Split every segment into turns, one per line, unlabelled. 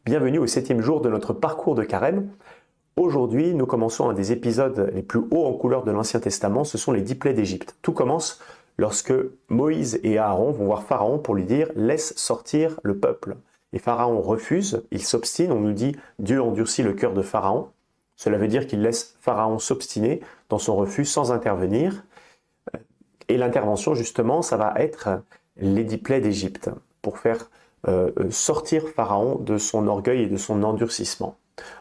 Bienvenue au 7e jour de notre parcours de Carême. Aujourd'hui, nous commençons un des épisodes les plus hauts en couleur de l'Ancien Testament, ce sont les 10 plaies d'Égypte. Tout commence lorsque Moïse et Aaron vont voir Pharaon pour lui dire « Laisse sortir le peuple ». Et Pharaon refuse, il s'obstine, on nous dit « Dieu endurcit le cœur de Pharaon ». Cela veut dire qu'il laisse Pharaon s'obstiner dans son refus sans intervenir. Et l'intervention, justement, ça va être les 10 plaies d'Égypte pour faire sortir Pharaon de son orgueil et de son endurcissement.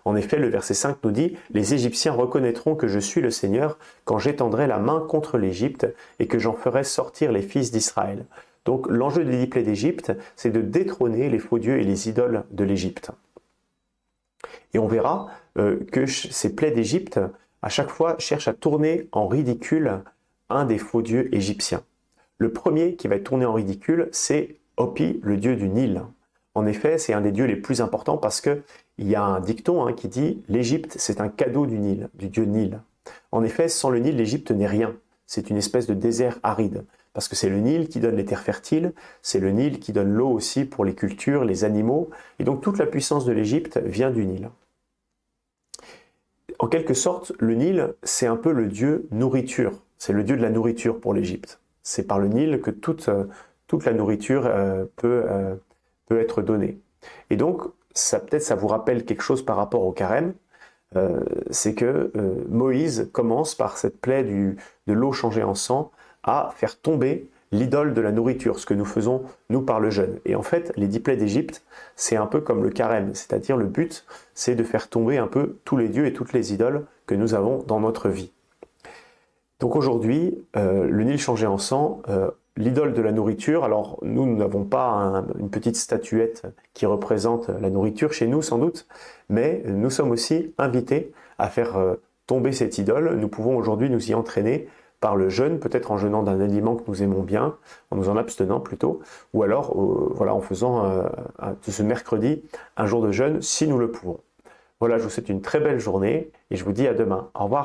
En effet, le verset 5 nous dit « Les Égyptiens reconnaîtront que je suis le Seigneur quand j'étendrai la main contre l'Égypte et que j'en ferai sortir les fils d'Israël. » Donc l'enjeu des 10 plaies d'Égypte, c'est de détrôner les faux dieux et les idoles de l'Égypte. Et on verra que ces plaies d'Égypte, à chaque fois, cherchent à tourner en ridicule un des faux dieux égyptiens. Le premier qui va être tourné en ridicule, c'est Hopi, le dieu du Nil. En effet, c'est un des dieux les plus importants parce qu'il y a un dicton qui dit « L'Égypte, c'est un cadeau du Nil, du dieu Nil ». En effet, sans le Nil, l'Égypte n'est rien. C'est une espèce de désert aride. Parce que c'est le Nil qui donne les terres fertiles, c'est le Nil qui donne l'eau aussi pour les cultures, les animaux. Et donc toute la puissance de l'Égypte vient du Nil. En quelque sorte, le Nil, c'est un peu le dieu nourriture. C'est le dieu de la nourriture pour l'Égypte. C'est par le Nil que toute la nourriture peut être donnée. Et donc, peut-être ça vous rappelle quelque chose par rapport au carême, c'est que Moïse commence par cette plaie de l'eau changée en sang à faire tomber l'idole de la nourriture, ce que nous faisons, nous, par le jeûne. Et en fait, les 10 plaies d'Égypte, c'est un peu comme le carême, c'est-à-dire le but, c'est de faire tomber un peu tous les dieux et toutes les idoles que nous avons dans notre vie. Donc aujourd'hui, le Nil changé en sang, l'idole de la nourriture, alors nous n'avons pas une petite statuette qui représente la nourriture chez nous sans doute, mais nous sommes aussi invités à faire tomber cette idole. Nous pouvons aujourd'hui nous y entraîner par le jeûne, peut-être en jeûnant d'un aliment que nous aimons bien, en nous en abstenant plutôt, ou alors voilà, en faisant de ce mercredi un jour de jeûne si nous le pouvons. Voilà, je vous souhaite une très belle journée et je vous dis à demain. Au revoir.